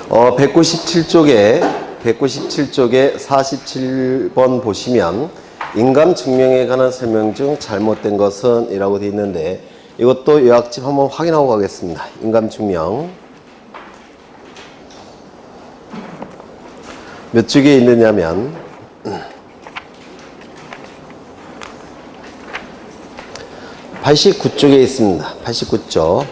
197쪽에 47번 보시면 인감 증명에 관한 설명 중 잘못된 것은 이라고 되어 있는데 이것도 요약집 한번 확인하고 가겠습니다. 인감 증명 몇 쪽에 있느냐면 89쪽에 있습니다. 89쪽.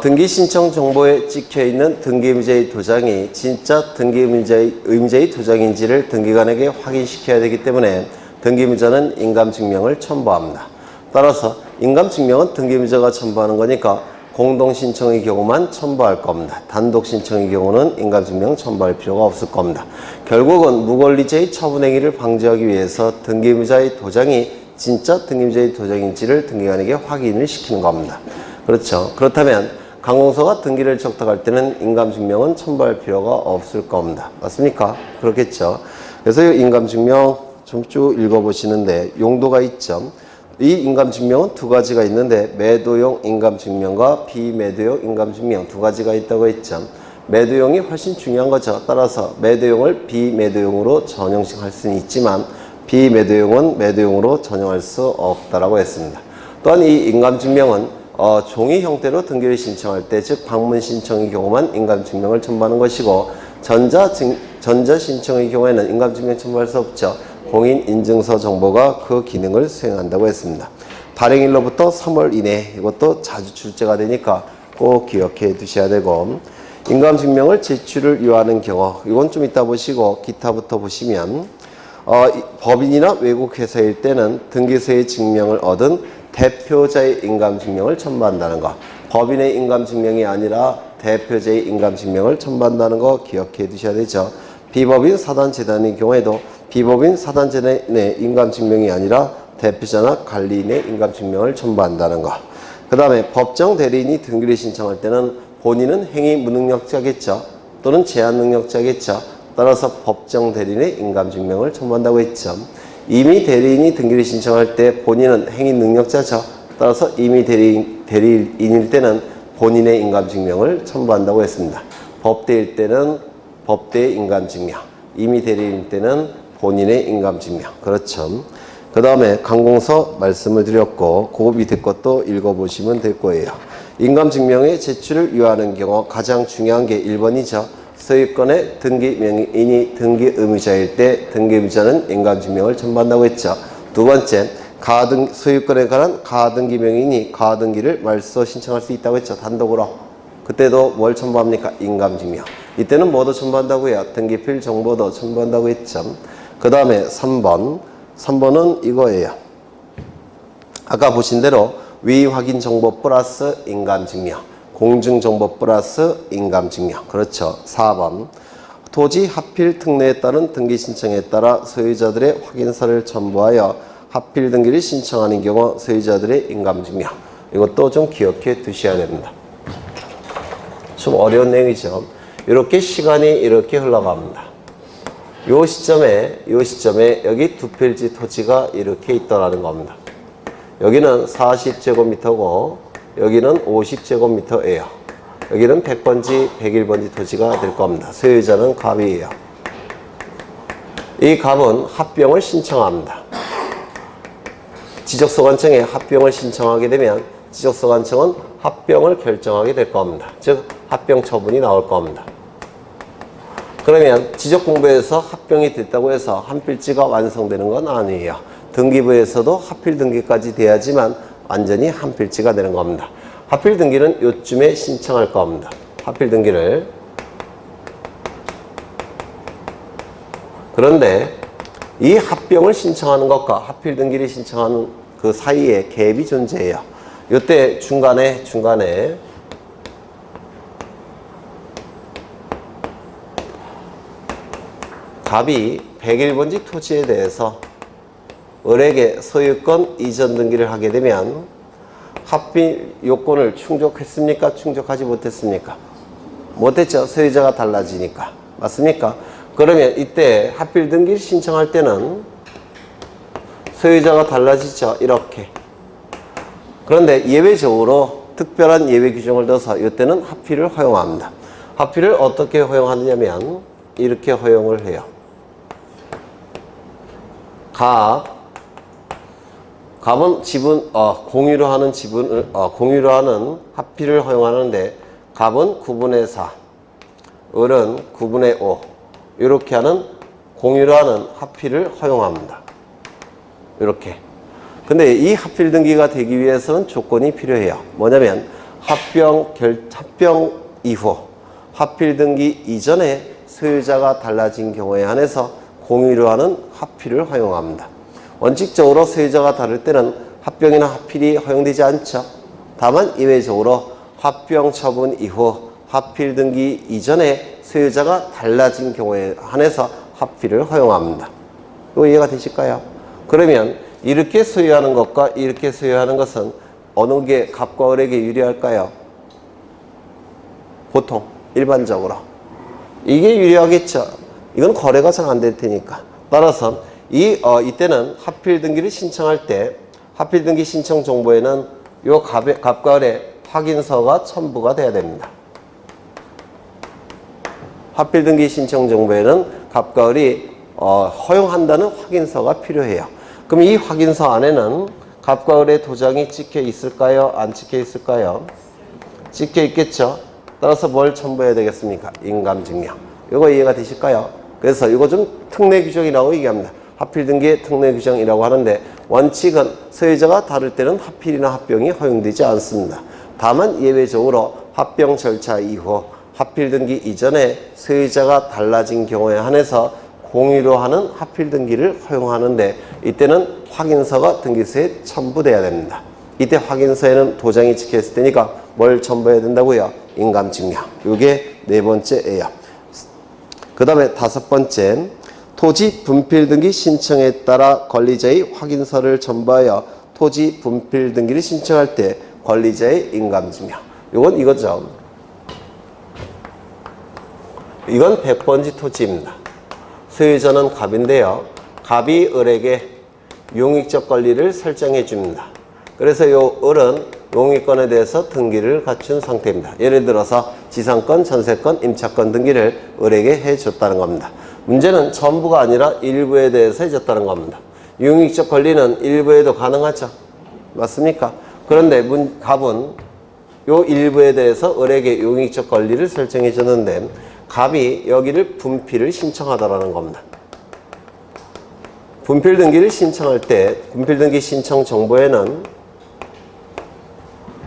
등기 신청 정보에 찍혀 있는 등기의무자의 도장이 진짜 등기의무자의 도장인지를 등기관에게 확인시켜야 되기 때문에 등기의무자는 인감증명을 첨부합니다. 따라서 인감증명은 등기의무자가 첨부하는 거니까 공동신청의 경우만 첨부할 겁니다. 단독신청의 경우는 인감증명 첨부할 필요가 없을 겁니다. 결국은 무권리자의 처분행위를 방지하기 위해서 등기의무자의 도장이 진짜 등기의무자의 도장인지를 등기관에게 확인을 시키는 겁니다. 그렇죠. 그렇다면 관공서가 등기를 적탁할 때는 인감증명은 첨부할 필요가 없을 겁니다. 맞습니까? 그렇겠죠. 그래서 이 인감증명 좀 쭉 읽어보시는데 용도가 있죠. 이 인감증명은 두 가지가 있는데 매도용 인감증명과 비매도용 인감증명 두 가지가 있다고 했죠. 매도용이 훨씬 중요한 거죠. 따라서 매도용을 비매도용으로 전용할 수는 있지만 비매도용은 매도용으로 전용할 수 없다라고 했습니다. 또한 이 인감증명은 종이 형태로 등기를 신청할 때, 즉 방문 신청의 경우만 인감증명을 첨부하는 것이고 전자 신청의 경우에는 인감증명 첨부할 수 없죠. 공인인증서 정보가 그 기능을 수행한다고 했습니다. 발행일로부터 3월 이내, 이것도 자주 출제가 되니까 꼭 기억해 두셔야 되고 인감증명을 제출을 요하는 경우, 이건 좀 이따 보시고 기타부터 보시면 법인이나 외국회사일 때는 등기소의 증명을 얻은 대표자의 인감증명을 첨부한다는 거. 법인의 인감증명이 아니라 대표자의 인감증명을 첨부한다는 거 기억해 두셔야 되죠. 비법인 사단재단의 경우에도 비법인 사단재단의 인감증명이 아니라 대표자나 관리인의 인감증명을 첨부한다는 거. 그 다음에 법정 대리인이 등기를 신청할 때는 본인은 행위 무능력자겠죠. 또는 제한 능력자겠죠. 따라서 법정 대리인의 인감증명을 첨부한다고 했죠. 임의 대리인이 등기를 신청할 때 본인은 행위 능력자죠. 따라서 임의 대리인일 때는 본인의 인감증명을 첨부한다고 했습니다. 법대일 때는 법대의 인감증명, 임의 대리인일 때는 본인의 인감증명. 그렇죠. 그 다음에 관공서 말씀을 드렸고 그 밑에 것도 읽어보시면 될 거예요. 인감증명의 제출을 요하는 경우 가장 중요한 게 1번이죠. 소유권의 등기명인이 등기의무자일 때 등기의무자는 인감증명을 첨부한다고 했죠. 두 번째, 소유권에 관한 가등기명인이 가등기를 말소 신청할 수 있다고 했죠. 단독으로. 그때도 뭘 첨부합니까? 인감증명. 이때는 뭐도 첨부한다고요? 등기필 정보도 첨부한다고 했죠. 그 다음에 3번은 이거예요. 아까 보신 대로 위확인 정보 플러스 인감증명. 공증정보 플러스 인감증명. 그렇죠. 4번. 토지 하필 특례에 따른 등기 신청에 따라 소유자들의 확인서를 첨부하여 하필 등기를 신청하는 경우 소유자들의 인감증명. 이것도 좀 기억해 두셔야 됩니다. 좀 어려운 내용이죠. 이렇게 시간이 이렇게 흘러갑니다. 요 시점에 여기 두 필지 토지가 이렇게 있더라는 겁니다. 여기는 40제곱미터고 여기는 50제곱미터예요. 여기는 100번지, 101번지 토지가 될 겁니다. 소유자는 갑이에요. 이 갑은 합병을 신청합니다. 지적소관청에 합병을 신청하게 되면 지적소관청은 합병을 결정하게 될 겁니다. 즉 합병 처분이 나올 겁니다. 그러면 지적공부에서 합병이 됐다고 해서 한 필지가 완성되는 건 아니에요. 등기부에서도 하필 등기까지 돼야지만 완전히 한 필지가 되는 겁니다. 하필 등기는 요쯤에 신청할 겁니다. 하필 등기를. 그런데 이 합병을 신청하는 것과 하필 등기를 신청하는 그 사이에 갭이 존재해요. 이때 중간에 갑이 101번지 토지에 대해서 을에게 소유권 이전 등기를 하게 되면 합병 요건을 충족했습니까? 충족하지 못했습니까? 못했죠. 소유자가 달라지니까. 맞습니까? 그러면 이때 하필 등기를 신청할 때는 소유자가 달라지죠. 이렇게. 그런데 예외적으로 특별한 예외 규정을 넣어서 이때는 하필을 허용합니다. 합필을 어떻게 허용하느냐면 이렇게 허용을 해요. 갑은 지분, 공유로 하는 지분을, 공유로 하는 합필을 허용하는데, 갑은 9분의 4, 을은 9분의 5, 이렇게 하는 공유로 하는 합필을 허용합니다. 이렇게. 근데 이 합필 등기가 되기 위해서는 조건이 필요해요. 뭐냐면, 합병 이후, 합필 등기 이전에 소유자가 달라진 경우에 한해서 공유로 하는 합필을 허용합니다. 원칙적으로 소유자가 다를 때는 합병이나 합필이 허용되지 않죠. 다만 이외적으로 합병 처분 이후 합필 등기 이전에 소유자가 달라진 경우에 한해서 합필을 허용합니다. 이거 이해가 되실까요? 그러면 이렇게 소유하는 것과 이렇게 소유하는 것은 어느 게 갑과 을에게 유리할까요? 보통 일반적으로 이게 유리하겠죠. 이건 거래가 잘 안 될 테니까. 따라서 이때는 합필 등기를 신청할 때 합필 등기 신청 정보에는 요 갑과 을의 확인서가 첨부가 돼야 됩니다. 합필 등기 신청 정보에는 갑과 을이 허용한다는 확인서가 필요해요. 그럼 이 확인서 안에는 갑과 을의 도장이 찍혀 있을까요? 안 찍혀 있을까요? 찍혀 있겠죠. 따라서 뭘 첨부해야 되겠습니까? 인감증명. 이거 이해가 되실까요? 그래서 이거 좀 특례 규정이라고 얘기합니다. 합필 등기의 특례 규정이라고 하는데 원칙은 소유자가 다를 때는 합필이나 합병이 허용되지 않습니다. 다만 예외적으로 합병 절차 이후 합필 등기 이전에 소유자가 달라진 경우에 한해서 공유로 하는 합필 등기를 허용하는데 이때는 확인서가 등기소에 첨부돼야 됩니다. 이때 확인서에는 도장이 찍혀 있을 테니까 뭘 첨부해야 된다고요? 인감증명. 이게 네 번째예요. 그 다음에 다섯 번째, 토지 분필 등기 신청에 따라 권리자의 확인서를 첨부하여 토지 분필 등기를 신청할 때 권리자의 인감증명. 이건 이거죠. 이건 100번지 토지입니다. 소유자는 갑인데요. 갑이 을에게 용익적 권리를 설정해 줍니다. 그래서 이 을은 용익권에 대해서 등기를 갖춘 상태입니다. 예를 들어서 지상권, 전세권, 임차권 등기를 을에게 해줬다는 겁니다. 문제는 전부가 아니라 일부에 대해서 해줬다는 겁니다. 용익적 권리는 일부에도 가능하죠. 맞습니까? 그런데 갑은 요 일부에 대해서 을에게 용익적 권리를 설정해 줬는데 갑이 여기를 분필을 신청하더라는 겁니다. 분필 등기를 신청할 때 분필 등기 신청 정보에는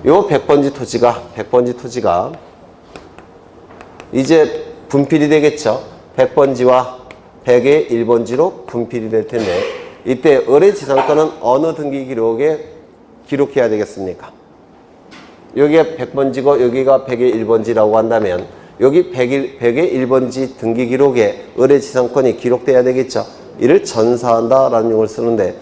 요 100번지 토지가 이제 분필이 되겠죠. 100번지와 100의 1번지로 분필이 될 텐데 이때 을의 지상권은 어느 등기 기록에 기록해야 되겠습니까? 여기가 100번지고 여기가 100의 1번지라고 한다면 여기 100의 1번지 등기 기록에 을의 지상권이 기록돼야 되겠죠. 이를 전사한다라는 용어를 쓰는데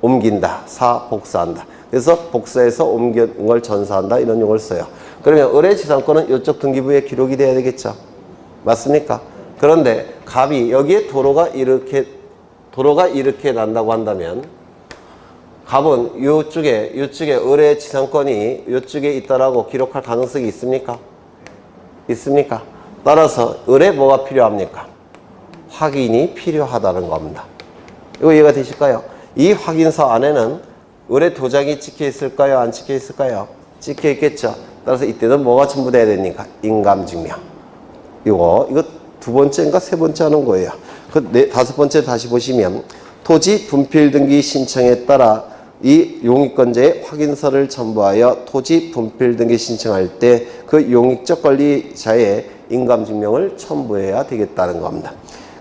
옮긴다, 복사한다. 그래서 복사해서 옮긴 걸 전사한다 이런 용어를 써요. 그러면 을의 지상권은 이쪽 등기부에 기록이 돼야 되겠죠. 맞습니까? 그런데 갑이 여기에 도로가 이렇게 난다고 한다면 갑은 이쪽에 을의 지상권이 이쪽에 있다라고 기록할 가능성이 있습니까? 있습니까? 따라서 을에 뭐가 필요합니까? 확인이 필요하다는 겁니다. 이거 이해가 되실까요? 이 확인서 안에는 을의 도장이 찍혀 있을까요? 안 찍혀 있을까요? 찍혀 있겠죠. 따라서 이때는 뭐가 첨부돼야 됩니까? 인감증명. 이거 두 번째인가 세 번째 하는 거예요. 다섯 번째 다시 보시면 토지 분필 등기 신청에 따라 이 용익권자의 확인서를 첨부하여 토지 분필 등기 신청할 때 그 용익적 권리자의 인감증명을 첨부해야 되겠다는 겁니다.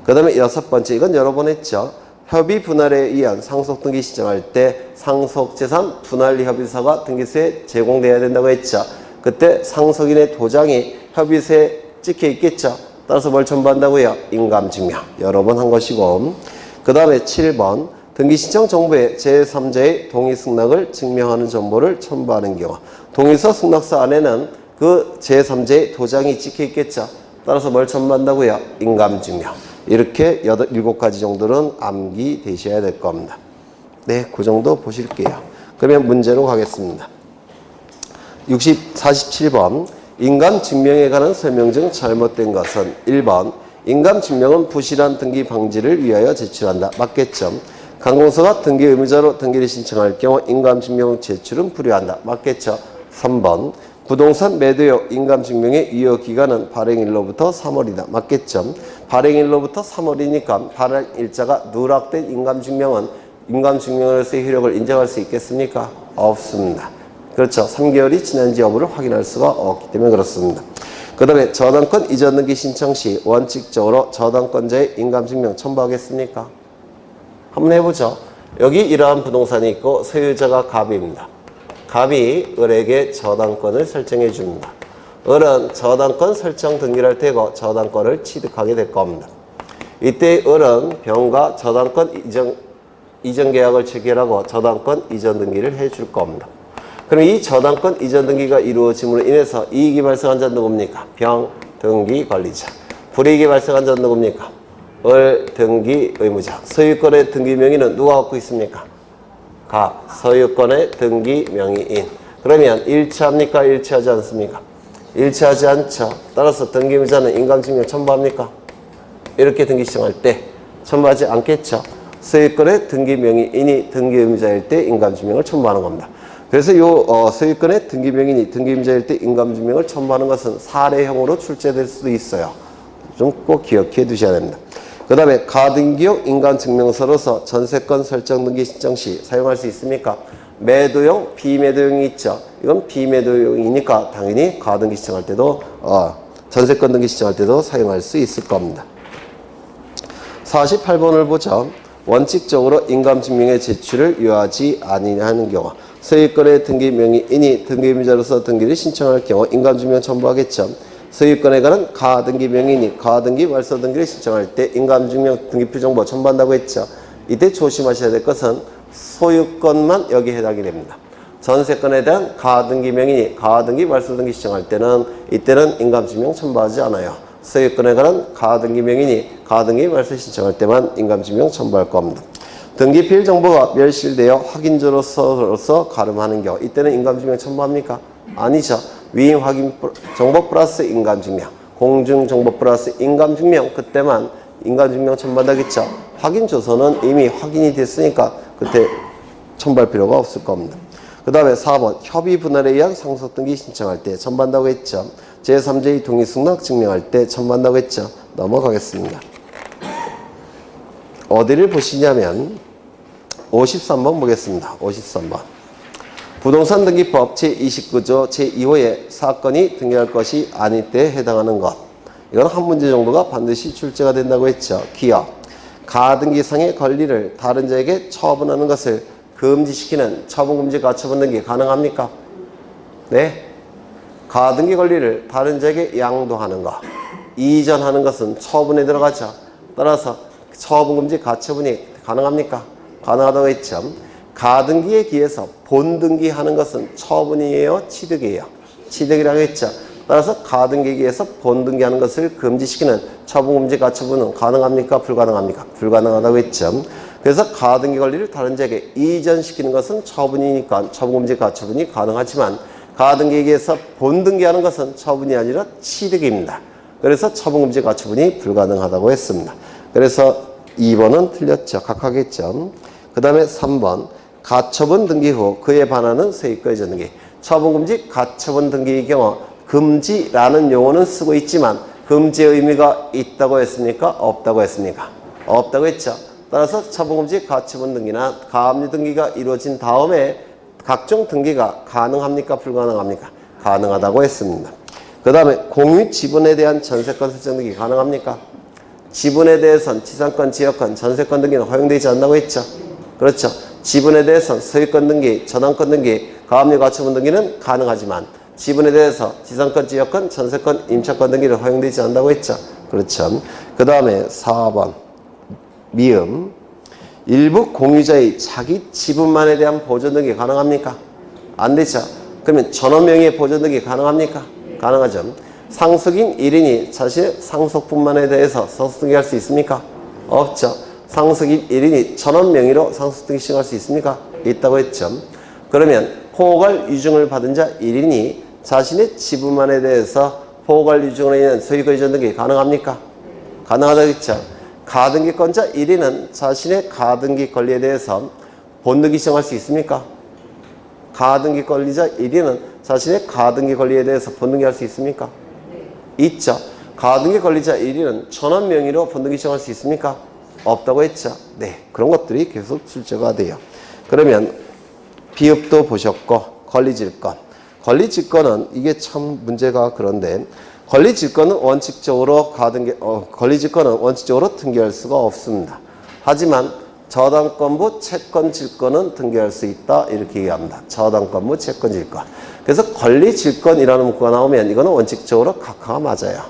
그 다음에 여섯 번째, 이건 여러 번 했죠. 협의 분할에 의한 상속 등기 신청할 때 상속재산 분할 협의서가 등기소에 제공돼야 된다고 했죠. 그때 상속인의 도장이 협의서에 찍혀 있겠죠. 따라서 뭘 첨부한다고요? 인감증명. 여러 번 한 것이고. 그 다음에 7번 등기신청 정보에 제3자의 동의 승낙을 증명하는 정보를 첨부하는 경우 동의서 승낙서 안에는 그 제3자의 도장이 찍혀 있겠죠. 따라서 뭘 첨부한다고요? 인감증명. 이렇게 7가지 정도는 암기되셔야 될 겁니다. 네, 그 정도 보실게요. 그러면 문제로 가겠습니다. 47번 인감증명에 관한 설명 중 잘못된 것은 1번 인감증명은 부실한 등기 방지를 위하여 제출한다. 맞겠죠? 관공서가 등기 의무자로 등기를 신청할 경우 인감증명 제출은 불효한다. 맞겠죠? 3번 부동산 매도용 인감증명의 유효기간은 발행일로부터 3월이다. 맞겠죠? 발행일로부터 3월이니까 발행일자가 누락된 인감증명은 인감증명으로서의 효력을 인정할 수 있겠습니까? 없습니다. 그렇죠. 3개월이 지난지 여부를 확인할 수가 없기 때문에 그렇습니다. 그 다음에 저당권 이전 등기 신청 시 원칙적으로 저당권자의 인감증명 첨부하겠습니까? 한번 해보죠. 여기 이러한 부동산이 있고 소유자가 갑입니다. 갑이 을에게 저당권을 설정해 줍니다. 을은 저당권 설정 등기를 할 테고 저당권을 취득하게 될 겁니다. 이때 을은 병과 저당권 이전 계약을 체결하고 저당권 이전 등기를 해줄 겁니다. 그럼 이 저당권 이전 등기가 이루어짐으로 인해서 이익이 발생한 자는 누굽니까? 병, 등기 관리자. 불이익이 발생한 자는 누굽니까? 을, 등기 의무자. 소유권의 등기 명의는 누가 갖고 있습니까? 갑, 소유권의 등기 명의인. 그러면 일치합니까? 일치하지 않습니까? 일치하지 않죠. 따라서 등기 의무자는 인감증명 첨부합니까? 이렇게 등기 신청할 때 첨부하지 않겠죠. 소유권의 등기 명의인이 등기 의무자일 때 인감증명을 첨부하는 겁니다. 그래서 소유권의 등기 명의인이 등기 의무자일 때 인감증명을 첨부하는 것은 사례형으로 출제될 수도 있어요. 좀 꼭 기억해 두셔야 됩니다. 그 다음에 가등기용 인감증명서로서 전세권 설정 등기 신청 시 사용할 수 있습니까? 매도용, 비매도용이 있죠. 이건 비매도용이니까 당연히 가등기 신청할 때도 전세권 등기 신청할 때도 사용할 수 있을 겁니다. 48번을 보죠. 원칙적으로 인감증명의 제출을 유하지 아니하는 경우 소유권의 등기 명의인이 등기 의무자로서 등기를 신청할 경우 인감증명 첨부하겠죠. 소유권에 관한 가등기 명의인이 가등기 말소 등기를 신청할 때 인감증명 등기표 정보 첨부한다고 했죠. 이때 조심하셔야 될 것은 소유권만 여기에 해당이 됩니다. 전세권에 대한 가등기 명의인이 가등기 말소 등기 신청할 때는 이때는 인감증명 첨부하지 않아요. 소유권에 관한 가등기 명의인이 가등기 말소 신청할 때만 인감증명 첨부할 겁니다. 등기필 정보가 멸실되어 확인조로서 가름하는 경우 이때는 인감증명 첨부합니까? 아니죠. 위임 확인 정보 플러스 인감증명, 공중 정보 플러스 인감증명 그때만 인감증명 첨부한다겠죠. 확인조서는 이미 확인이 됐으니까 그때 첨부할 필요가 없을 겁니다. 그 다음에 4번 협의 분할에 의한 상속등기 신청할 때 첨부한다고 했죠. 제3자의 동의승낙 증명할 때 첨부한다고 했죠. 넘어가겠습니다. 어디를 보시냐면 53번 보겠습니다. 53번 부동산 등기법 제29조 제2호에 사건이 등기할 것이 아닐 때 해당하는 것. 이건 한 문제 정도가 반드시 출제가 된다고 했죠. 기업 가등기상의 권리를 다른 자에게 처분하는 것을 금지시키는 처분금지 가처분 등기 가능합니까? 네. 가등기 권리를 다른 자에게 양도하는 것, 이전하는 것은 처분에 들어가죠. 따라서 처분금지 가처분이 가능합니까? 가능하다고 했죠. 가등기에 기해서 본등기하는 것은 처분이에요? 취득이에요? 취득이라고 했죠. 따라서 가등기에 기해서 본등기하는 것을 금지시키는 처분금지 가처분은 가능합니까? 불가능합니까? 불가능하다고 했죠. 그래서 가등기 권리를 다른 자에게 이전시키는 것은 처분이니까 처분금지 가처분이 가능하지만 가등기에 의해서 본등기하는 것은 처분이 아니라 취득입니다. 그래서 처분금지 가처분이 불가능하다고 했습니다. 그래서 2번은 틀렸죠. 각하겠죠. 그 다음에 3번 가처분 등기 후 그에 반하는 세입과 이전 등기. 처분금지 가처분 등기의 경우 금지라는 용어는 쓰고 있지만 금지의 의미가 있다고 했습니까? 없다고 했습니까? 없다고 했죠. 따라서 처분금지 가처분 등기나 가압류 등기가 이루어진 다음에 각종 등기가 가능합니까? 불가능합니까? 가능하다고 했습니다. 그 다음에 공유 지분에 대한 전세권 설정 등기 가능합니까? 지분에 대해서는 지상권, 지역권, 전세권 등기는 허용되지 않는다고 했죠. 그렇죠. 지분에 대해서는 소유권 등기, 저당권 등기, 가압류 가처분 등기는 가능하지만 지분에 대해서 지상권, 지역권, 전세권, 임차권 등기는 허용되지 않는다고 했죠. 그렇죠. 그 다음에 4번 미음 일부 공유자의 자기 지분만에 대한 보존 등기 가능합니까? 안 되죠. 그러면 전원 명의의 보존 등기 가능합니까? 가능하죠. 상속인 1인이 자신의 상속분만에 대해서 상속등기할 수 있습니까? 없죠. 상속인 1인이 전원 명의로 상속등기 신청할 수 있습니까? 있다고 했죠. 그러면 포괄 유증을 받은 자 1인이 자신의 지분만에 대해서 보호관리 중에 있는 소유권이전 등기 가능합니까? 가능하다겠죠. 가등기권자 1위는 자신의 가등기 권리에 대해서 본등기 신청할 수 있습니까? 가등기 권리자 1위는 자신의 가등기 권리에 대해서 본등기할 수 있습니까? 있죠. 가등기 권리자 1위는 전원 명의로 본등기 신청할 수 있습니까? 없다고 했죠. 네, 그런 것들이 계속 출제가 돼요. 그러면 비읍도 보셨고 권리질권. 권리질권은 이게 참 문제가 그런데 권리질권은 원칙적으로 권리질권은 원칙적으로 등기할 수가 없습니다. 하지만 저당권부 채권질권은 등기할 수 있다 이렇게 얘기합니다. 저당권부 채권질권. 그래서 권리질권이라는 문구가 나오면 이거는 원칙적으로 각하가 맞아요.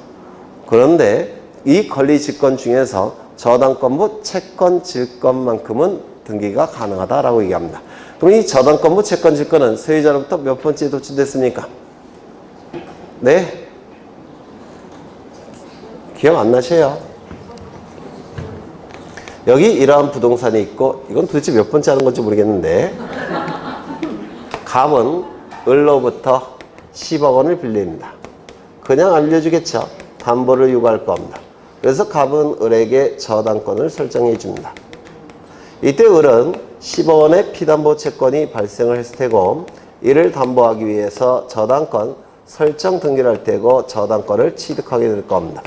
그런데 이 권리질권 중에서 저당권부 채권질권만큼은 등기가 가능하다라고 얘기합니다. 그럼 이 저당권부 채권질권은 소유자로부터 몇 번째에 도출됐습니까? 네? 기억 안 나셔요? 여기 이러한 부동산이 있고 이건 도대체 몇 번째 하는 건지 모르겠는데 갑은 을로부터 10억 원을 빌립니다. 그냥 알려주겠죠. 담보를 요구할 겁니다. 그래서 갑은 을에게 저당권을 설정해 줍니다. 이때 을은 10억 원의 피담보 채권이 발생을 했을 테고 이를 담보하기 위해서 저당권 설정 등기를 할 테고 저당권을 취득하게 될 겁니다.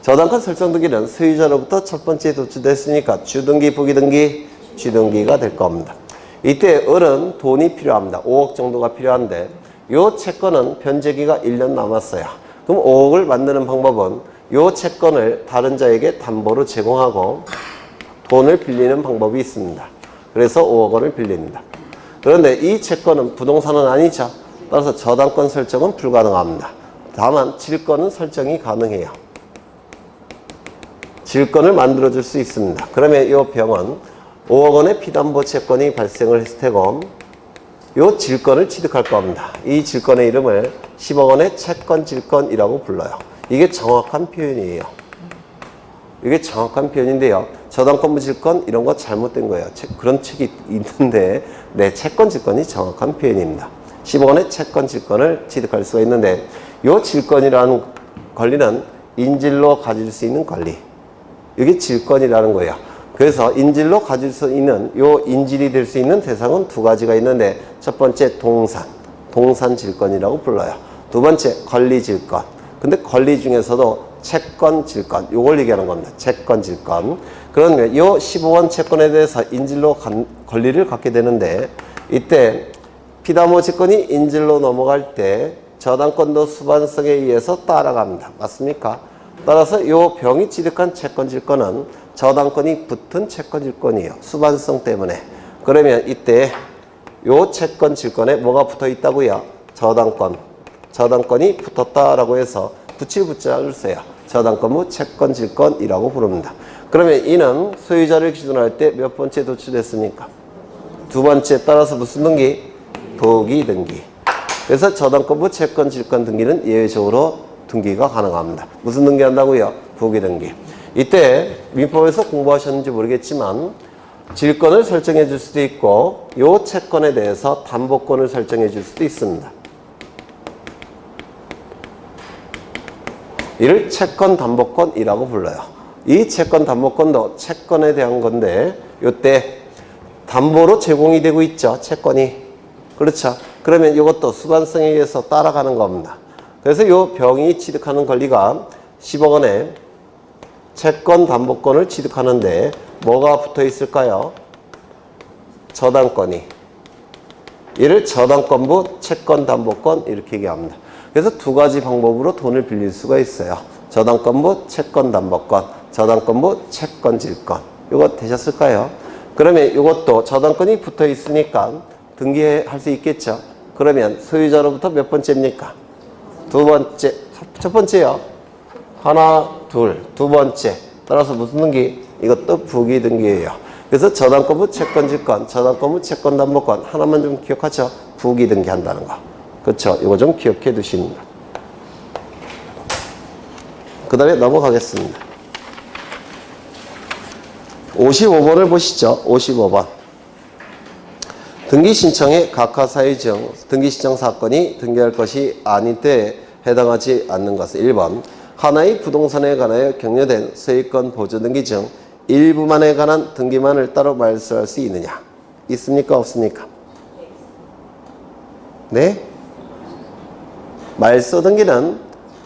저당권 설정 등기는 소유자로부터 첫 번째에 도출됐으니까 주등기, 부기등기, 쥐등기가 될 겁니다. 이때 을은 돈이 필요합니다. 5억 정도가 필요한데 이 채권은 변제기가 1년 남았어요. 그럼 5억을 만드는 방법은 이 채권을 다른 자에게 담보로 제공하고 돈을 빌리는 방법이 있습니다. 그래서 5억 원을 빌립니다. 그런데 이 채권은 부동산은 아니죠. 따라서 저당권 설정은 불가능합니다. 다만 질권은 설정이 가능해요. 질권을 만들어줄 수 있습니다. 그러면 이 병은 5억 원의 피담보 채권이 발생을 했을 테고 이 질권을 취득할 겁니다. 이 질권의 이름을 10억 원의 채권질권이라고 불러요. 이게 정확한 표현이에요. 이게 정확한 표현인데요. 저당권부 질권 이런 거 잘못된 거예요. 그런 책이 있는데 네, 채권질권이 정확한 표현입니다. 10억 원의 채권질권을 취득할 수가 있는데 이 질권이라는 권리는 인질로 가질 수 있는 권리. 이게 질권이라는 거예요. 그래서 인질로 가질 수 있는 요 인질이 될 수 있는 대상은 두 가지가 있는데 첫 번째 동산질권이라고 불러요. 두 번째 권리질권. 근데 권리 중에서도 채권질권 요걸 얘기하는 겁니다. 채권질권. 그러면 요 15원 채권에 대해서 인질로 권리를 갖게 되는데 이때 피담보 채권이 인질로 넘어갈 때 저당권도 수반성에 의해서 따라갑니다. 맞습니까? 따라서 이 병이 취득한 채권질권은 저당권이 붙은 채권질권이에요. 수반성 때문에. 그러면 이때 이 채권질권에 뭐가 붙어 있다고요? 저당권이 붙었다라고 해서 붙일 붙자를 써요. 저당권부 채권질권이라고 부릅니다. 그러면 이는 소유자를 기준으로 할 때 몇 번째 도출됐습니까? 두 번째. 따라서 무슨 등기? 부기등기. 그래서 저당권부 채권질권 등기는 예외적으로 등기가 가능합니다. 무슨 등기 한다고요? 부기등기. 이때 민법에서 공부하셨는지 모르겠지만 질권을 설정해 줄 수도 있고 이 채권에 대해서 담보권을 설정해 줄 수도 있습니다. 이를 채권담보권이라고 불러요. 이 채권담보권도 채권에 대한 건데 이때 담보로 제공이 되고 있죠. 채권이. 그렇죠. 그러면 이것도 수반성에 의해서 따라가는 겁니다. 그래서 이 병이 취득하는 권리가 10억 원의 채권담보권을 취득하는데 뭐가 붙어 있을까요? 저당권이. 이를 저당권부 채권담보권 이렇게 얘기합니다. 그래서 두 가지 방법으로 돈을 빌릴 수가 있어요. 저당권부 채권담보권, 저당권부 채권질권. 이거 되셨을까요? 그러면 이것도 저당권이 붙어 있으니까 등기할 수 있겠죠. 그러면 소유자로부터 몇 번째입니까? 두 번째. 첫 번째요. 하나, 둘. 두 번째. 따라서 무슨 등기? 이것도 부기등기예요. 그래서 저당권부 채권질권, 저당권부 채권담보권 하나만 좀 기억하죠. 부기등기 한다는 거. 그렇죠. 이거 좀 기억해 두십니다. 그 다음에 넘어가겠습니다. 55번을 보시죠. 55번. 등기 신청의 각하사유 중 등기 신청 사건이 등기할 것이 아닌 때에 해당하지 않는 것은 1번 하나의 부동산에 관하여 격려된 소유권 보존 등기 중 일부만에 관한 등기만을 따로 말소할 수 있느냐? 있습니까? 없습니까? 네? 말소 등기는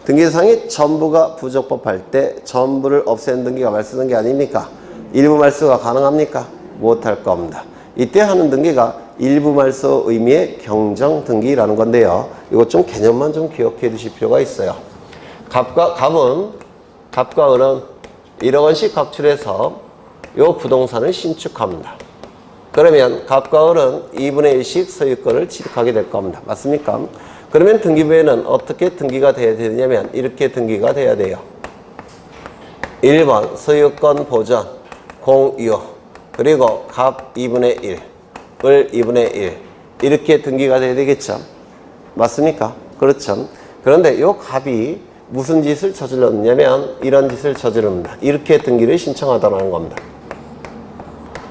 등기사항이 전부가 부적법할 때 전부를 없애는 등기가 말소 등기 아닙니까? 일부 말소가 가능합니까? 못할 겁니다. 이때 하는 등기가 일부 말소 의미의 경정 등기라는 건데요. 이것 좀 개념만 좀 기억해 두실 필요가 있어요. 갑은 갑과 을은 1억 원씩 각출해서 이 부동산을 신축합니다. 그러면 갑과 을은 2분의 1씩 소유권을 취득하게 될 겁니다. 맞습니까? 그러면 등기부에는 어떻게 등기가 돼야 되냐면 이렇게 등기가 돼야 돼요. 1번 소유권 보전 공유 그리고 갑 2분의 1, 을 2분의 1 이렇게 등기가 돼야 되겠죠. 맞습니까? 그렇죠. 그런데 이 갑이 무슨 짓을 저질렀냐면 이런 짓을 저지릅니다. 이렇게 등기를 신청하더라는 겁니다.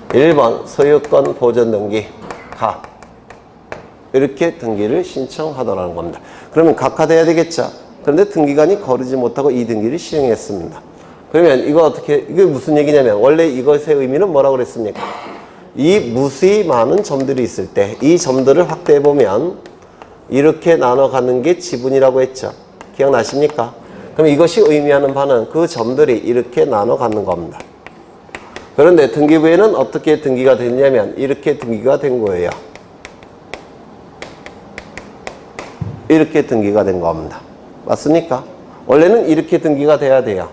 1번 소유권 보전 등기 갑 이렇게 등기를 신청하더라는 겁니다. 그러면 각하돼야 되겠죠. 그런데 등기관이 거르지 못하고 이 등기를 실행했습니다. 그러면 이거 어떻게 이게 무슨 얘기냐면 원래 이것의 의미는 뭐라고 그랬습니까? 이 무수히 많은 점들이 있을 때 이 점들을 확대해 보면 이렇게 나눠 가는 게 지분이라고 했죠. 기억나십니까? 그럼 이것이 의미하는 바는 그 점들이 이렇게 나눠 갖는 겁니다. 그런데 등기부에는 어떻게 등기가 됐냐면 이렇게 등기가 된 거예요. 이렇게 등기가 된 겁니다. 맞습니까? 원래는 이렇게 등기가 돼야 돼요.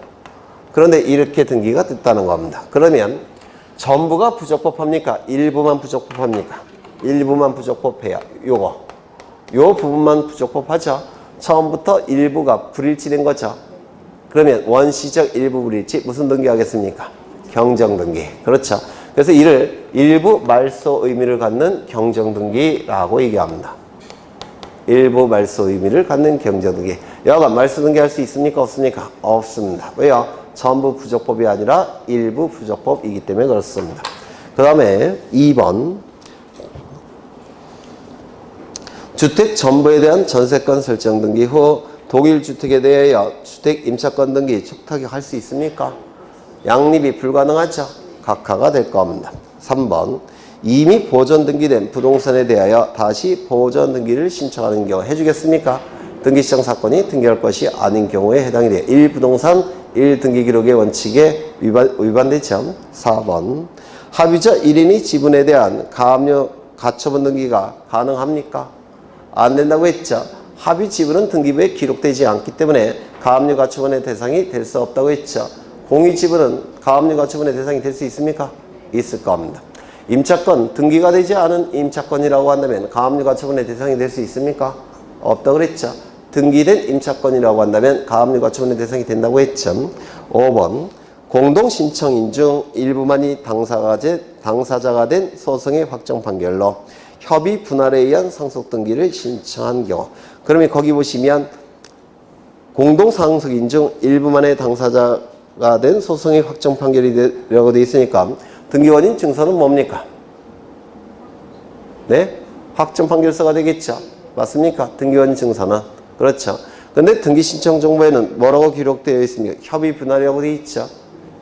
그런데 이렇게 등기가 됐다는 겁니다. 그러면 전부가 부적법합니까? 일부만 부적법합니까? 일부만 부적법해요. 요 부분만 부적법하죠. 처음부터 일부가 불일치된 거죠. 그러면 원시적 일부 불일치 무슨 등기 하겠습니까? 경정 등기. 그렇죠. 그래서 이를 일부 말소 의미를 갖는 경정 등기라고 얘기합니다. 일부 말소 의미를 갖는 경정 등기. 여하간 말소 등기 할 수 있습니까? 없습니까? 없습니다. 왜요? 전부 부적법이 아니라 일부 부적법이기 때문에 그렇습니다. 그 다음에 2번 주택 전부에 대한 전세권 설정 등기 후 독일 주택에 대하여 주택 임차권 등기 촉탁할 수 있습니까? 양립이 불가능하죠. 각하가 될 겁니다. 3번 이미 보존 등기된 부동산에 대하여 다시 보존 등기를 신청하는 경우 해주겠습니까? 등기 신청 사건이 등기할 것이 아닌 경우에 해당이 돼요. 1부동산 1등기 기록의 원칙에 위반되죠. 4번 합의자 1인이 지분에 대한 가압류 가처분 등기가 가능합니까? 안 된다고 했죠. 합의 지분은 등기부에 기록되지 않기 때문에 가압류 가처분의 대상이 될 수 없다고 했죠. 공유 지분은 가압류 가처분의 대상이 될 수 있습니까? 있을 겁니다. 임차권, 등기가 되지 않은 임차권이라고 한다면 가압류 가처분의 대상이 될 수 있습니까? 없다고 그랬죠. 등기된 임차권이라고 한다면 가압류 가처분의 대상이 된다고 했죠. 5번 공동신청인 중 일부만이 당사자가 된 소송의 확정 판결로 협의 분할에 의한 상속등기를 신청한 경우. 그러면 거기 보시면 공동상속인 중 일부만의 당사자가 된 소송의 확정 판결이라고 되어 있으니까 등기원인 증서는 뭡니까? 네? 확정 판결서가 되겠죠. 맞습니까? 등기원인 증서는. 그렇죠. 근데 등기 신청 정보에는 뭐라고 기록되어 있습니까? 협의 분할이라고 되어 있죠.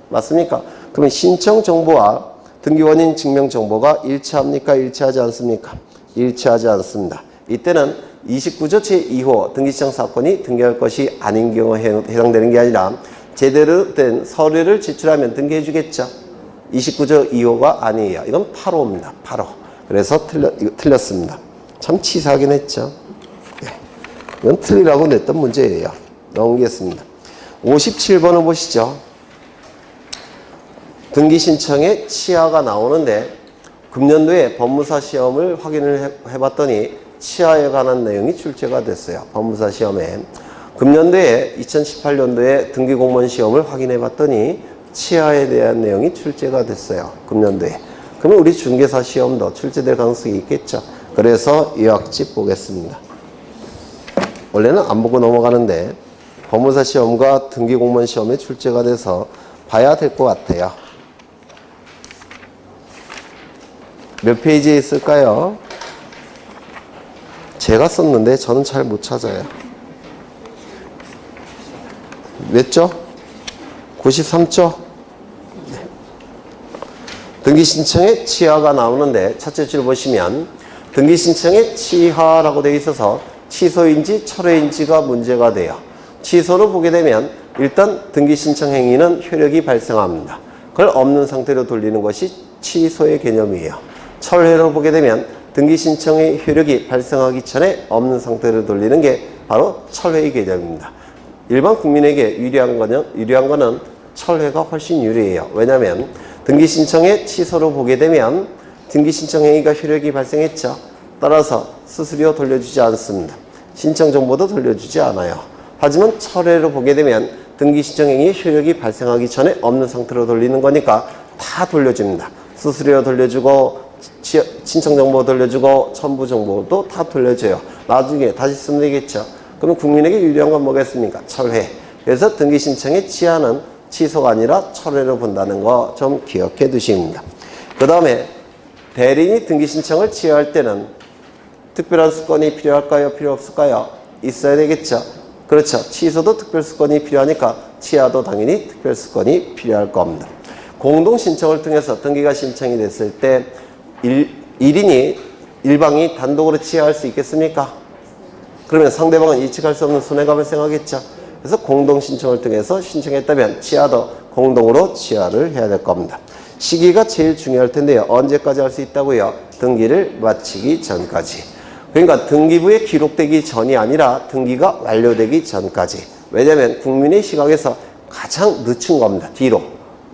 맞습니까? 그러면 신청 정보와 등기원인 증명 정보가 일치합니까? 일치하지 않습니까? 일치하지 않습니다. 이때는 29조 제2호 등기 신청 사건이 등기할 것이 아닌 경우에 해당되는 게 아니라 제대로 된 서류를 제출하면 등기해 주겠죠. 29조 2호가 아니에요. 이건 8호입니다. 8호. 그래서 틀렸습니다. 참 치사하긴 했죠. 네. 이건 틀리라고 냈던 문제예요. 넘기겠습니다. 57번을 보시죠. 등기 신청에 치하가 나오는데 금년도에 법무사 시험을 확인을 해봤더니 치하에 관한 내용이 출제가 됐어요. 법무사 시험에. 금년도에 2018년도에 등기공무원 시험을 확인해봤더니 치하에 대한 내용이 출제가 됐어요. 금년도에. 그러면 우리 중개사 시험도 출제될 가능성이 있겠죠. 그래서 요약집 보겠습니다. 원래는 안 보고 넘어가는데 법무사 시험과 등기공무원 시험에 출제가 돼서 봐야 될 것 같아요. 몇 페이지에 있을까요? 제가 썼는데 저는 잘 못 찾아요. 몇 조? 93조? 네. 등기 신청에 치하가 나오는데 첫째 줄 보시면 등기 신청에 치하라고 되어 있어서 취소인지 철회인지가 문제가 돼요. 취소로 보게 되면 일단 등기 신청 행위는 효력이 발생합니다. 그걸 없는 상태로 돌리는 것이 취소의 개념이에요. 철회로 보게 되면 등기 신청의 효력이 발생하기 전에 없는 상태로 돌리는 게 바로 철회의 개념입니다. 일반 국민에게 유리한 거는 철회가 훨씬 유리해요. 왜냐하면 등기 신청의 취소로 보게 되면 등기 신청 행위가 효력이 발생했죠. 따라서 수수료 돌려주지 않습니다. 신청 정보도 돌려주지 않아요. 하지만 철회로 보게 되면 등기 신청 행위 효력이 발생하기 전에 없는 상태로 돌리는 거니까 다 돌려줍니다. 수수료 돌려주고 신청 정보 돌려주고 첨부 정보도 다 돌려줘요. 나중에 다시 쓰면 되겠죠. 그럼 국민에게 유리한 건 뭐겠습니까? 철회. 그래서 등기 신청의 취하는 취소가 아니라 철회로 본다는 거 좀 기억해 두십니다. 그 다음에 대리인이 등기 신청을 취하할 때는 특별한 수건이 필요할까요? 필요 없을까요? 있어야 되겠죠. 그렇죠. 취소도 특별 수건이 필요하니까 취하도 당연히 특별 수건이 필요할 겁니다. 공동 신청을 통해서 등기가 신청이 됐을 때 일방이 단독으로 취하할 수 있겠습니까? 그러면 상대방은 예측할 수 없는 손해가 발생하겠죠. 그래서 공동 신청을 통해서 신청했다면 취하도 공동으로 취하를 해야 될 겁니다. 시기가 제일 중요할 텐데요. 언제까지 할 수 있다고요? 등기를 마치기 전까지. 그러니까 등기부에 기록되기 전이 아니라 등기가 완료되기 전까지. 왜냐하면 국민의 시각에서 가장 늦춘 겁니다. 뒤로.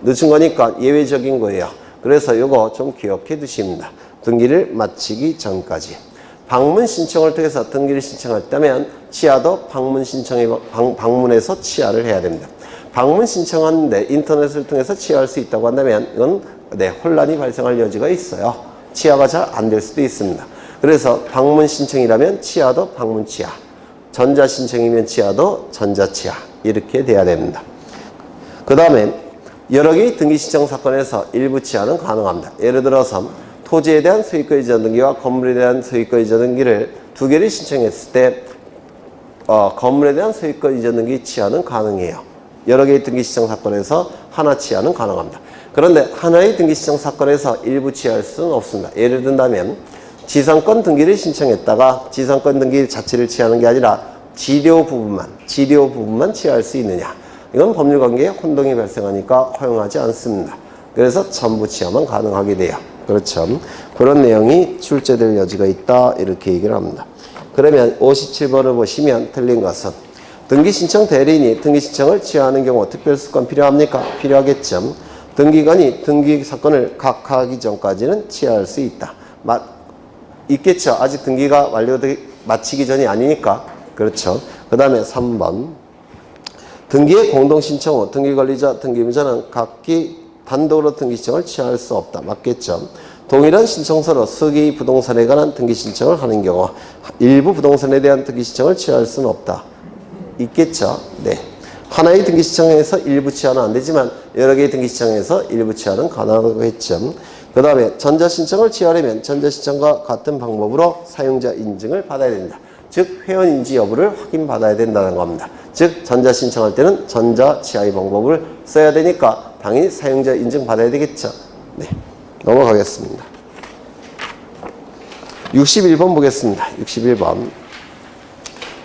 늦춘 거니까 예외적인 거예요. 그래서 이거 좀 기억해 두십니다. 등기를 마치기 전까지. 방문 신청을 통해서 등기를 신청했다면 취하도 방문해서 취하를 해야 됩니다. 방문 신청하는데 인터넷을 통해서 취하할 수 있다고 한다면 이건 혼란이 발생할 여지가 있어요. 취하가 잘 안 될 수도 있습니다. 그래서 방문 신청이라면 취하도 방문 취하, 전자 신청이면 취하도 전자 취하 이렇게 돼야 됩니다. 그 다음에 여러 개의 등기 신청 사건에서 일부 취하는 가능합니다. 예를 들어서 토지에 대한 소유권 이전 등기와 건물에 대한 소유권 이전 등기를 두 개를 신청했을 때 건물에 대한 소유권 이전 등기 취하는 가능해요. 여러 개의 등기 신청 사건에서 하나 취하는 가능합니다. 그런데 하나의 등기 신청 사건에서 일부 취하할 수는 없습니다. 예를 든다면 지상권 등기를 신청했다가 지상권 등기 자체를 취하는 게 아니라 지료 부분만 취하할 수 있느냐. 이건 법률관계에 혼동이 발생하니까 허용하지 않습니다. 그래서 전부 취하만 가능하게 돼요. 그렇죠. 그런 내용이 출제될 여지가 있다 이렇게 얘기를 합니다. 그러면 57번을 보시면 틀린 것은 등기신청 대리인이 등기신청을 취하하는 경우 특별수건 필요합니까? 필요하겠죠. 등기관이 등기사건을 각하하기 전까지는 취하할 수 있다. 있겠죠. 아직 등기가 마치기 전이 아니니까. 그렇죠. 그 다음에 3번 등기의 공동신청 후 등기관리자, 등기임자는 각기 단독으로 등기신청을 취하할 수 없다. 맞겠죠. 동일한 신청서로 수개의 부동산에 관한 등기신청을 하는 경우 일부 부동산에 대한 등기신청을 취하할 수는 없다. 있겠죠. 네. 하나의 등기신청에서 일부 취하는 안 되지만 여러 개의 등기신청에서 일부 취하는 가능하다고 했죠. 그 다음에 전자신청을 취하려면 전자신청과 같은 방법으로 사용자 인증을 받아야 된다. 즉 회원인지 여부를 확인받아야 된다는 겁니다. 즉 전자신청할 때는 전자취하의 방법을 써야 되니까 당연히 사용자 인증 받아야 되겠죠. 네, 넘어가겠습니다. 61번 보겠습니다. 61번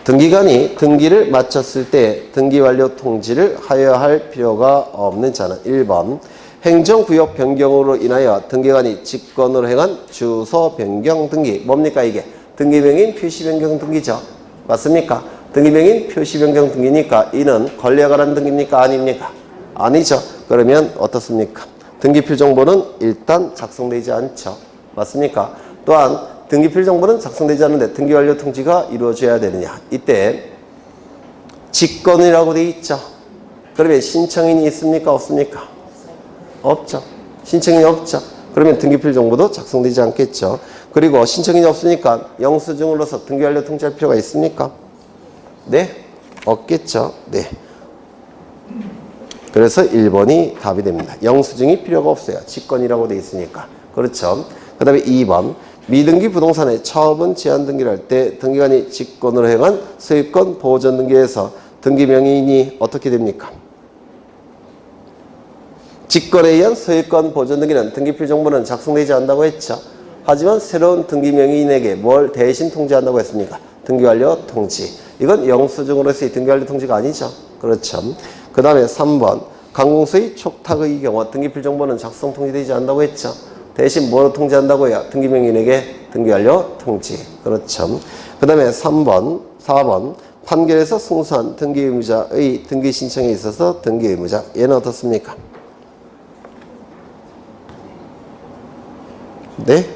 등기관이 등기를 마쳤을 때 등기 완료 통지를 하여할 필요가 없는 자는 1번 행정구역 변경으로 인하여 등기관이 직권으로 행한 주소 변경 등기. 뭡니까 이게? 등기명인 표시 변경 등기죠. 맞습니까? 등기명인 표시 변경 등기니까 이는 권리에 관한 등기입니까? 아닙니까? 아니죠. 그러면 어떻습니까? 등기필 정보는 일단 작성되지 않죠. 맞습니까? 또한 등기필 정보는 작성되지 않는데 등기 완료 통지가 이루어져야 되느냐. 이때 직권이라고 되어 있죠. 그러면 신청인이 있습니까? 없습니까? 없죠. 신청인이 없죠. 그러면 등기필 정보도 작성되지 않겠죠. 그리고 신청인이 없으니까 영수증을 넣어서 등기 완료 통지할 필요가 있습니까? 네? 없겠죠. 네. 그래서 1번이 답이 됩니다. 영수증이 필요가 없어요. 직권이라고 되어 있으니까. 그렇죠. 그 다음에 2번 미등기 부동산의 처분 제한 등기를 할 때 등기관이 직권으로 행한 소유권 보전 등기에서 등기 명의인이 어떻게 됩니까? 직권에 의한 소유권 보전 등기는 등기필 정보는 작성되지 않는다고 했죠. 하지만 새로운 등기 명의인에게 뭘 대신 통지한다고 했습니까? 등기완료 통지. 이건 영수증으로서의 등기완료 통지가 아니죠. 그렇죠. 그 다음에 3번 강공소의 촉탁의 경우 등기필 정보는 작성 통지되지 않는다고 했죠. 대신 뭐로 통지한다고요? 등기 명의인에게 등기완료 통지. 그렇죠. 그 다음에 3번, 4번 판결에서 승소한 등기 의무자의 등기 신청에 있어서 등기 의무자. 얘는 어떻습니까? 네?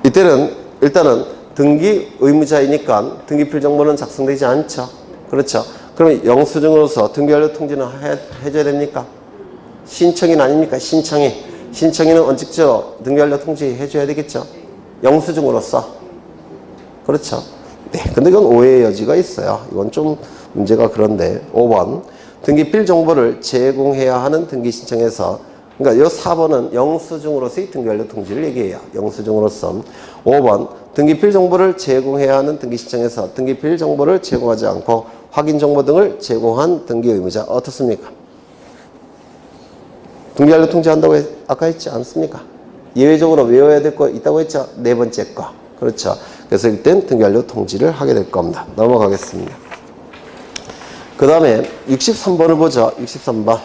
이때는 일단은 등기 의무자이니까 등기필 정보는 작성되지 않죠. 그렇죠. 그러면 영수증으로서 등기완료 통지는 해줘야 됩니까? 신청인 아닙니까? 신청인은 원칙적으로 등기완료 통지 해줘야 되겠죠. 영수증으로서. 그렇죠. 네. 근데 이건 오해의 여지가 있어요. 이건 좀 문제가 그런데. 5번. 등기필 정보를 제공해야 하는 등기 신청에서, 그러니까 이 4번은 영수증으로서의 등기완료 통지를 얘기해요. 영수증으로서. 5번. 등기필 정보를 제공해야 하는 등기 신청에서 등기필 정보를 제공하지 않고 확인 정보 등을 제공한 등기 의무자. 어떻습니까? 등기완료 통지한다고 아까 했지 않습니까? 예외적으로 외워야 될 거 있다고 했죠? 네 번째 거. 그렇죠. 그래서 이땐 등기완료 통지를 하게 될 겁니다. 넘어가겠습니다. 그 다음에 63번을 보죠. 63번.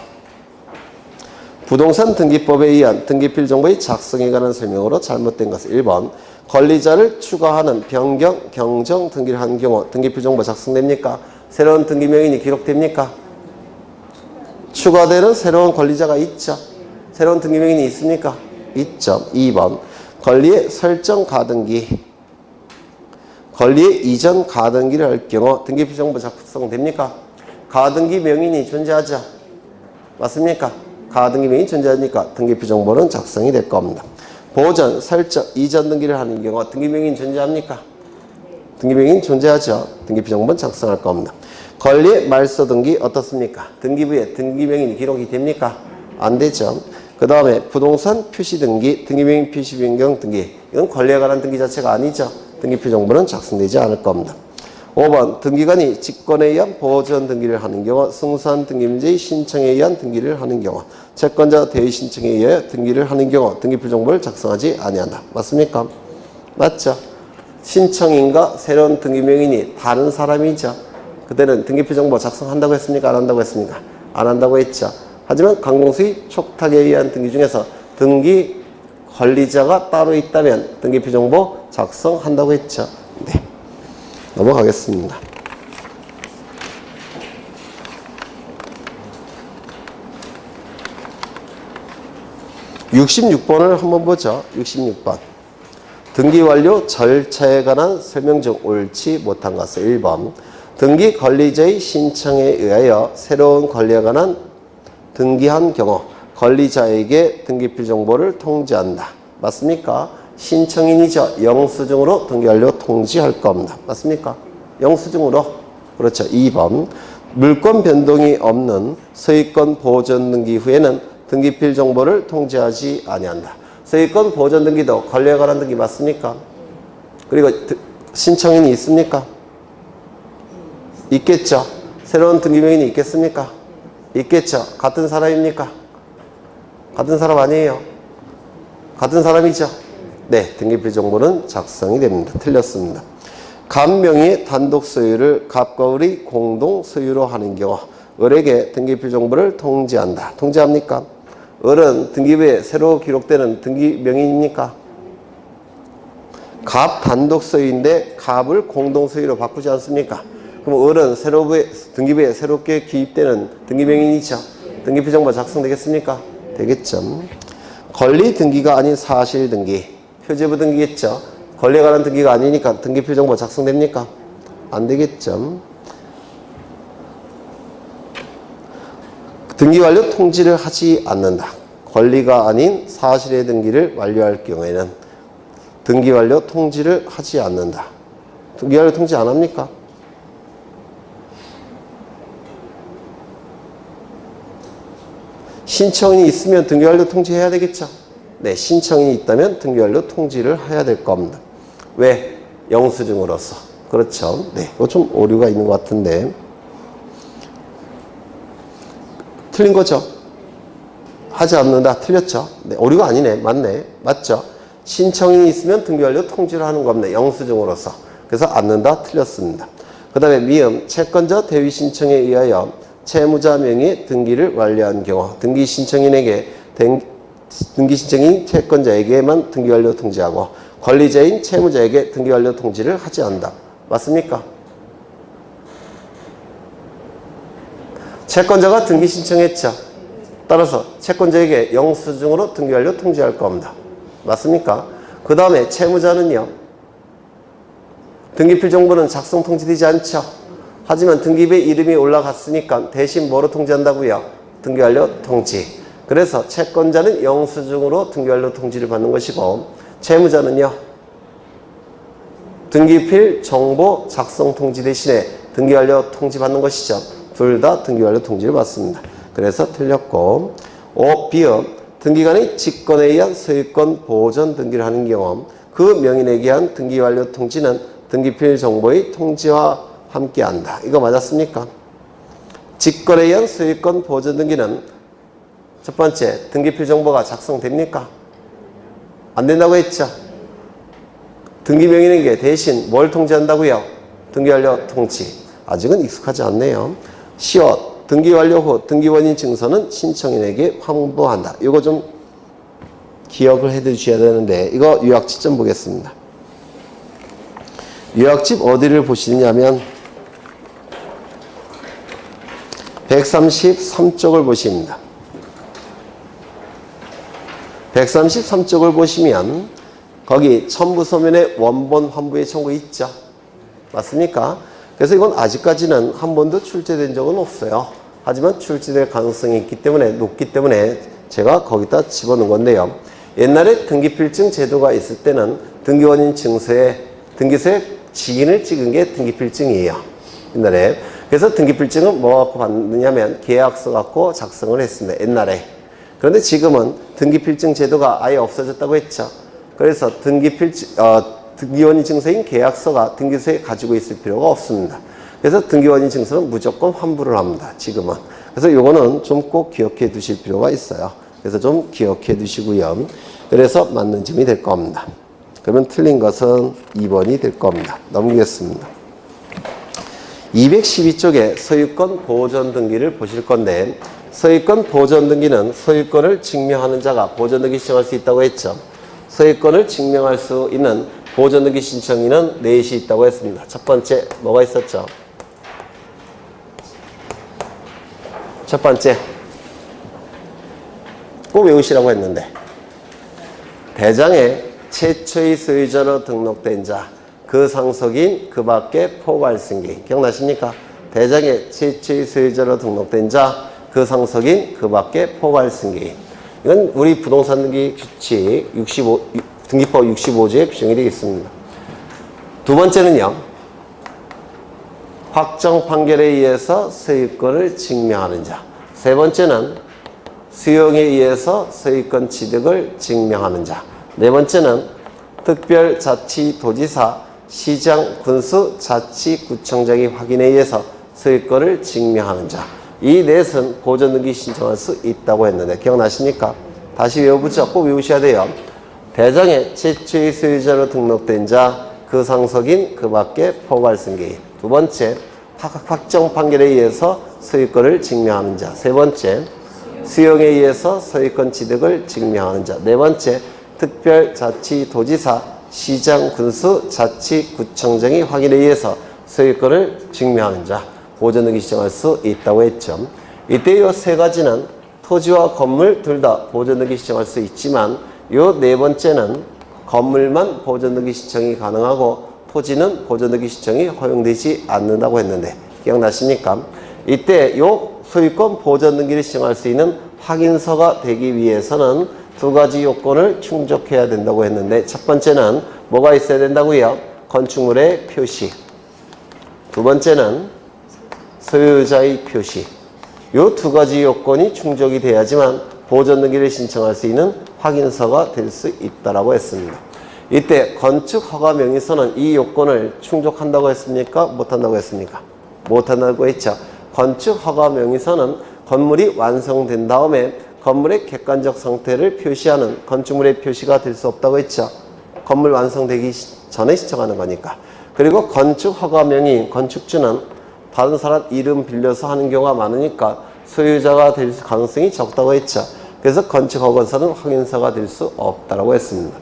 부동산 등기법에 의한 등기필 정보의 작성에 관한 설명으로 잘못된 것은 1번. 권리자를 추가하는 변경, 경정 등기를 한 경우 등기필 정보 작성됩니까? 새로운 등기 명인이 기록됩니까? 추가되는 새로운 권리자가 있죠. 새로운 등기 명인이 있습니까? 있죠. 2번. 권리의 설정 가등기. 권리의 이전 가등기를 할 경우 등기필 정보 작성됩니까? 가등기 명인이 존재하죠. 맞습니까? 가등기 명인이 존재하니까 등기필 정보는 작성이 될 겁니다. 보전, 설정, 이전 등기를 하는 경우 등기 명인 존재합니까? 등기 명인 존재하죠. 등기필 정보는 작성할 겁니다. 권리의 말소 등기 어떻습니까? 등기부에 등기 명인이 기록이 됩니까? 안 되죠. 그 다음에 부동산 표시 등기, 등기 명인 표시 변경 등기. 이건 권리에 관한 등기 자체가 아니죠. 등기필 정보는 작성되지 않을 겁니다. 5번. 등기관이 직권에 의한 보전 등기를 하는 경우 승소한 등기문제의 신청에 의한 등기를 하는 경우 채권자 대의 신청에 의해 등기를 하는 경우 등기필 정보를 작성하지 아니한다. 맞습니까? 맞죠? 신청인과 새로운 등기 명인이 다른 사람이죠. 그때는 등기필 정보 작성한다고 했습니까? 안 한다고 했습니까? 안 한다고 했죠. 하지만 강공수의 촉탁에 의한 등기 중에서 등기 권리자가 따로 있다면 등기필 정보 작성한다고 했죠. 네. 넘어가겠습니다. 66번을 한번 보죠. 66번. 등기 완료 절차에 관한 설명 중 옳지 못한 것은 1번. 등기 권리자의 신청에 의하여 새로운 권리에 관한 등기한 경우 권리자에게 등기필 정보를 통지한다. 맞습니까? 신청인이죠. 영수증으로 등기 완료 통지할 겁니다. 맞습니까? 영수증으로. 그렇죠. 2번. 물권 변동이 없는 소유권 보전 등기 후에는 등기필 정보를 통지하지 아니한다. 소유권 보전 등기도 권리에 관한 등기 맞습니까? 그리고 신청인이 있습니까? 있겠죠. 새로운 등기 명인이 있겠습니까? 있겠죠. 같은 사람입니까? 같은 사람 아니에요. 같은 사람이죠. 네, 등기필 정보는 작성이 됩니다. 틀렸습니다. 갑명의 단독 소유를 갑과 을의 공동 소유로 하는 경우 을에게 등기필 정보를 통지한다. 통지합니까? 을은 등기부에 새로 기록되는 등기 명인입니까? 갑 단독 소유인데 갑을 공동 소유로 바꾸지 않습니까? 그럼 을은 등기부에 새롭게 기입되는 등기 명인이죠. 등기필 정보 작성되겠습니까? 되겠죠. 권리 등기가 아닌 사실 등기, 표제부 등기겠죠. 권리에 관한 등기가 아니니까 등기필 정보 작성됩니까? 안 되겠죠. 등기 완료 통지를 하지 않는다. 권리가 아닌 사실의 등기를 완료할 경우에는 등기 완료 통지를 하지 않는다. 등기 완료 통지 안 합니까? 신청인이 있으면 등기완료 통지해야 되겠죠. 네, 신청인이 있다면 등기완료 통지를 해야 될 겁니다. 왜? 영수증으로서. 그렇죠. 네, 이거 좀 오류가 있는 것 같은데. 틀린 거죠? 하지 않는다. 틀렸죠? 네, 오류가 아니네. 맞네. 맞죠? 신청인이 있으면 등기완료 통지를 하는 겁니다. 영수증으로서. 그래서 않는다. 틀렸습니다. 그 다음에 미음, 채권자 대위 신청에 의하여 채무자 명의 등기를 완료한 경우 등기 신청인에게 등기 신청인 채권자에게만 등기 완료 통지하고 권리자인 채무자에게 등기 완료 통지를 하지 않는다. 맞습니까? 채권자가 등기 신청했죠. 따라서 채권자에게 영수증으로 등기 완료 통지할 겁니다. 맞습니까? 그 다음에 채무자는요. 등기필 정보는 작성 통지되지 않죠. 하지만 등기부에 이름이 올라갔으니까 대신 뭐로 통지한다고요? 등기 완료 통지. 그래서 채권자는 영수증으로 등기 완료 통지를 받는 것이고 채무자는요. 등기필 정보 작성 통지 대신에 등기 완료 통지 받는 것이죠. 둘 다 등기 완료 통지를 받습니다. 그래서 틀렸고 5. 비읍 등기관의 직권에 의한 소유권 보존 등기를 하는 경우 그 명인에게 의한 등기 완료 통지는 등기필 정보의 통지와 함께한다. 이거 맞았습니까? 직권에 의한 소유권 보존 등기는 첫 번째 등기필 정보가 작성됩니까? 안 된다고 했죠. 등기명인에게 대신 뭘 통지한다고요? 등기 완료 통지. 아직은 익숙하지 않네요. 시옷 등기 완료 후 등기 원인 증서는 신청인에게 환부한다. 이거 좀 기억을 해 두셔야 되는데 이거 요약집 좀 보겠습니다. 요약집 어디를 보시냐면 133쪽을 보십니다. 133쪽을 보시면 거기 첨부서면에 원본 환부의 청구 있죠. 맞습니까? 그래서 이건 아직까지는 한 번도 출제된 적은 없어요. 하지만 출제될 가능성이 있기 때문에 높기 때문에 제가 거기다 집어넣은 건데요. 옛날에 등기필증 제도가 있을 때는 등기원인 증서에 등기소에 지인을 찍은 게 등기필증이에요. 옛날에. 그래서 등기필증은 뭐 갖고 받느냐면 계약서 갖고 작성을 했습니다. 옛날에. 그런데 지금은 등기필증 제도가 아예 없어졌다고 했죠. 그래서 등기원인 증서인 계약서가 등기소에 가지고 있을 필요가 없습니다. 그래서 등기원인 증서는 무조건 환부를 합니다. 지금은. 그래서 요거는 좀 꼭 기억해 두실 필요가 있어요. 그래서 좀 기억해 두시고요. 그래서 맞는 점이 될 겁니다. 그러면 틀린 것은 2번이 될 겁니다. 넘기겠습니다. 212쪽에 소유권 보존 등기를 보실 건데 소유권 보존 등기는 소유권을 증명하는 자가 보존 등기 신청할 수 있다고 했죠. 소유권을 증명할 수 있는 보존 등기 신청인은 넷이 있다고 했습니다. 첫 번째 뭐가 있었죠? 첫 번째 꼭 외우시라고 했는데 대장에 최초의 소유자로 등록된 자, 그 상속인, 그 밖에 포괄 승계인. 기억나십니까? 대장에 최초의 소유자로 등록된 자, 그 상속인, 그 밖에 포괄 승계인. 이건 우리 부동산 등기 규칙 등기법 65조에 규정이 되어 있습니다. 두 번째는요. 확정 판결에 의해서 소유권을 증명하는 자. 세 번째는 수용에 의해서 소유권 취득을 증명하는 자. 네 번째는 특별자치도지사, 시장, 군수, 자치구청장의 확인에 의해서 소유권을 증명하는 자. 이 넷은 보존등기 신청할 수 있다고 했는데 기억나십니까? 다시 외워보죠. 꼭 외우셔야 돼요. 대장에 최초의 소유자로 등록된 자, 그 상속인, 그 밖에 포괄승계인. 두 번째, 확정 판결에 의해서 소유권을 증명하는 자. 세 번째, 수용에 의해서 소유권 취득을 증명하는 자. 네 번째, 특별자치도지사, 시장, 군수, 자치구청장의 확인에 의해서 소유권을 증명하는 자. 보존등기 신청할 수 있다고 했죠. 이때 이 세 가지는 토지와 건물 둘 다 보존등기 신청할 수 있지만 이 네 번째는 건물만 보존등기 신청이 가능하고 토지는 보존등기 신청이 허용되지 않는다고 했는데 기억나십니까? 이때 이 소유권 보존등기를 신청할 수 있는 확인서가 되기 위해서는 두 가지 요건을 충족해야 된다고 했는데 첫 번째는 뭐가 있어야 된다고요? 건축물의 표시. 두 번째는 소유자의 표시. 요 두 가지 요건이 충족이 돼야지만 보존 등기를 신청할 수 있는 확인서가 될 수 있다라고 했습니다. 이때 건축 허가 명의서는 이 요건을 충족한다고 했습니까? 못한다고 했습니까? 못한다고 했죠. 건축 허가 명의서는 건물이 완성된 다음에 건물의 객관적 상태를 표시하는 건축물의 표시가 될 수 없다고 했죠. 건물 완성되기 전에 신청하는 거니까. 그리고 건축 허가 명의인 건축주는 다른 사람 이름 빌려서 하는 경우가 많으니까 소유자가 될 가능성이 적다고 했죠. 그래서 건축 허가서는 확인서가 될 수 없다고 했습니다.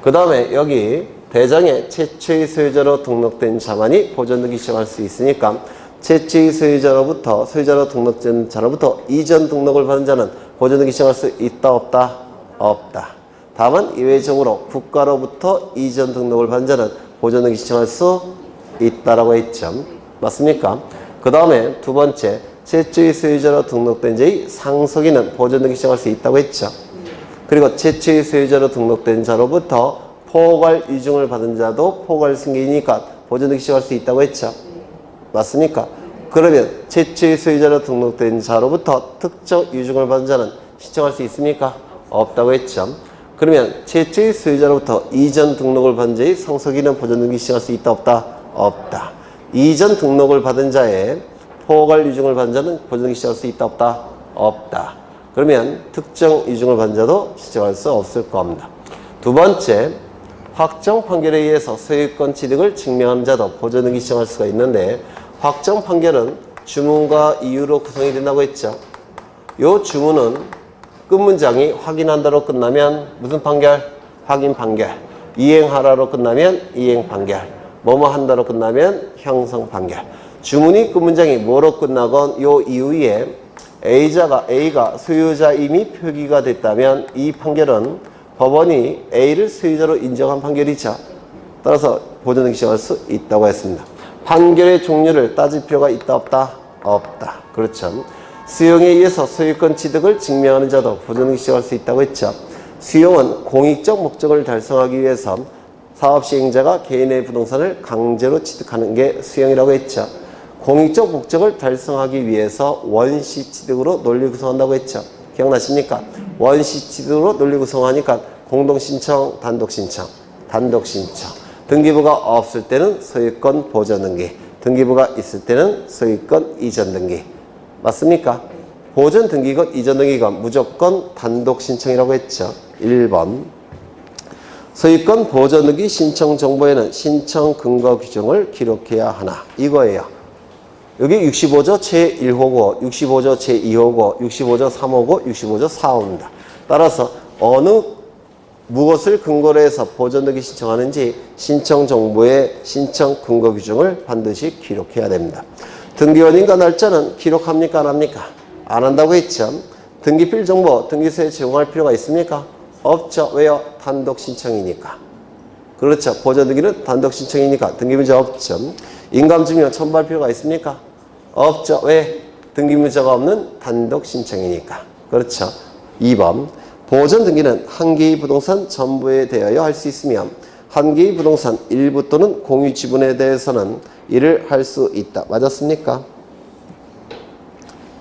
그 다음에 여기 대장에 최초의 소유자로 등록된 자만이 보존 등기 신청할 수 있으니까 최초의 소유자로 등록된 자로부터 이전 등록을 받은 자는 보존 등기 신청할 수 있다 없다? 없다. 다만 예외적으로 국가로부터 이전 등록을 받은 자는 보존 등기 신청할 수 있다라고 했죠. 맞습니까? 그 다음에 두 번째, 최초의 소유자로 등록된 자의 상속인은 보존 등기 신청할 수 있다고 했죠. 그리고 최초의 소유자로 등록된 자로부터 포괄 위증을 받은 자도 포괄 승계이니까 보존 등기 신청할 수 있다고 했죠. 맞습니까? 그러면 최초의 소유자로 등록된 자로부터 특정 위증을 받은 자는 신청할 수 있습니까? 없다고 했죠. 그러면 최초의 소유자로부터 이전 등록을 받은 자의 상속인은 보존 등기 신청할 수 있다 없다? 없다. 이전 등록을 받은 자의 포괄 위증을 받은 자는 보존 등기 신청할 수 있다 없다? 없다. 그러면 특정 위증을 받은 자도 신청할 수 없을 겁니다. 두 번째, 확정 판결에 의해서 소유권 취득을 증명하는 자도 보존 등기 신청할 수가 있는데 확정 판결은 주문과 이유로 구성이 된다고 했죠. 이 주문은 끝문장이 확인한다로 끝나면 무슨 판결? 확인 판결. 이행하라로 끝나면 이행 판결. 뭐뭐 한다로 끝나면 형성 판결. 주문이 끝문장이 뭐로 끝나건 요 이후에 A가 소유자임이 표기가 됐다면 이 판결은 법원이 A를 소유자로 인정한 판결이죠. 따라서 보존 등기 신청할 수 있다고 했습니다. 판결의 종류를 따질 필요가 있다 없다? 없다. 그렇죠. 수용에 의해서 소유권 취득을 증명하는 자도 보존 등기 신청할 수 있다고 했죠. 수용은 공익적 목적을 달성하기 위해서 사업 시행자가 개인의 부동산을 강제로 취득하는 게 수용이라고 했죠. 공익적 목적을 달성하기 위해서 원시 취득으로 논리 구성한다고 했죠. 기억나십니까? 원시 취득으로 논리 구성하니까 공동신청, 단독신청. 등기부가 없을 때는 소유권 보존 등기, 등기부가 있을 때는 소유권 이전 등기. 맞습니까? 보존 등기건 이전 등기건 무조건 단독 신청이라고 했죠. 1번. 소유권 보존 등기 신청 정보에는 신청 근거 규정을 기록해야 하나. 이거예요. 여기 65조 제1호고, 65조 제2호고, 65조 3호고, 65조 4호입니다. 따라서 무엇을 근거로 해서 보존 등기 신청하는지 신청 정보의 신청 근거 규정을 반드시 기록해야 됩니다. 등기원인과 날짜는 기록합니까? 안 합니까? 안 한다고 했죠. 등기필 정보, 등기소에 제공할 필요가 있습니까? 없죠. 왜요? 단독 신청이니까. 그렇죠. 보존 등기는 단독 신청이니까 등기 문제 없죠. 인감증명 첨부할 필요가 있습니까? 없죠. 왜? 등기 문제가 없는 단독 신청이니까. 그렇죠. 2번. 보존 등기는 한 개의 부동산 전부에 대하여 할 수 있으며 한 개의 부동산 일부 또는 공유 지분에 대해서는 이를 할 수 있다. 맞았습니까?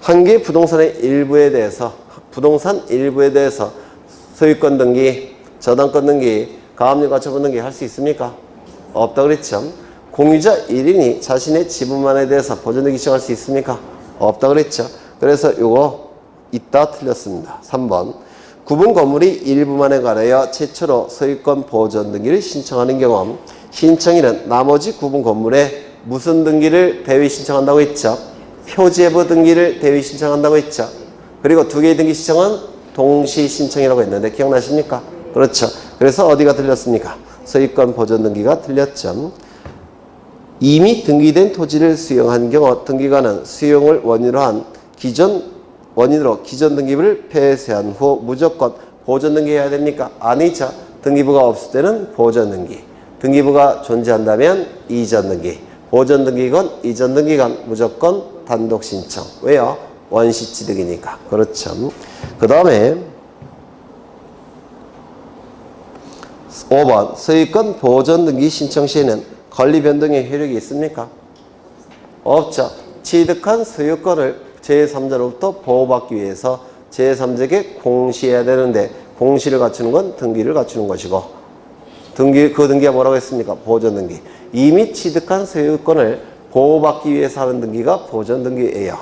한 개의 부동산의 일부에 대해서 부동산 일부에 대해서 소유권 등기, 저당권 등기, 가압류 가처분 등기 할 수 있습니까? 없다 그랬죠. 공유자 1인이 자신의 지분만에 대해서 보존 등기 신청할 수 있습니까? 없다 그랬죠. 그래서 요거 있다 틀렸습니다. 3번. 구분 건물이 일부만에 관하여 최초로 소유권 보존 등기를 신청하는 경우 신청인은 나머지 구분 건물에 무슨 등기를 대위 신청한다고 했죠? 표제부 등기를 대위 신청한다고 했죠. 그리고 두 개의 등기 신청은 동시 신청이라고 했는데 기억나십니까? 그렇죠. 그래서 어디가 틀렸습니까? 소유권 보존 등기가 틀렸죠. 이미 등기된 토지를 수용한 경우 등기관은 수용을 원인으로 기존 등기부를 폐쇄한 후 무조건 보존 등기해야 됩니까? 아니죠. 등기부가 없을 때는 보존 등기. 등기부가 존재한다면 이전 등기. 보존 등기건 이전 등기건 무조건 단독 신청. 왜요? 원시 취득이니까. 그렇죠. 그 다음에 5번. 소유권 보존 등기 신청 시에는 권리 변동의 효력이 있습니까? 없죠. 취득한 소유권을 제3자로부터 보호받기 위해서 제3자에게 공시해야 되는데 공시를 갖추는 건 등기를 갖추는 것이고 그 등기가 뭐라고 했습니까? 보존등기. 이미 취득한 소유권을 보호받기 위해서 하는 등기가 보존등기예요.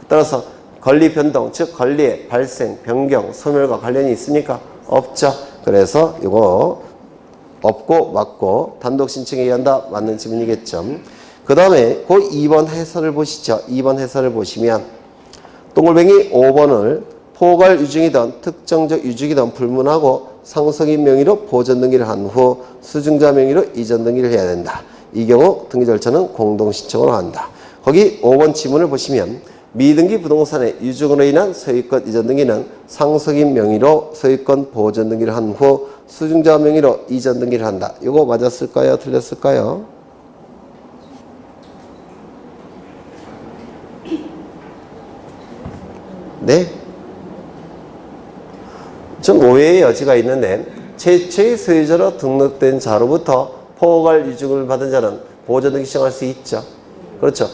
따라서 권리 변동, 즉 권리의 발생, 변경, 소멸과 관련이 있습니까? 없죠. 그래서 이거 없고 맞고 단독 신청에 의한다. 맞는 지문이겠죠. 그 다음에 그 2번 해설을 보시죠. 2번 해설을 보시면 동글뱅이 5번을 포괄 유증이든 특정적 유증이든 불문하고 상속인 명의로 보존 등기를 한 후 수증자 명의로 이전 등기를 해야 된다. 이 경우 등기 절차는 공동 신청으로 한다. 거기 5번 지문을 보시면 미등기 부동산의 유증으로 인한 소유권 이전 등기는 상속인 명의로 소유권 보존 등기를 한 후 수증자 명의로 이전 등기를 한다. 이거 맞았을까요? 틀렸을까요? 네? 좀 오해의 여지가 있는데 최초의 소유자로 등록된 자로부터 포괄 유증을 받은 자는 보존 등기 신청할 수 있죠. 그렇죠.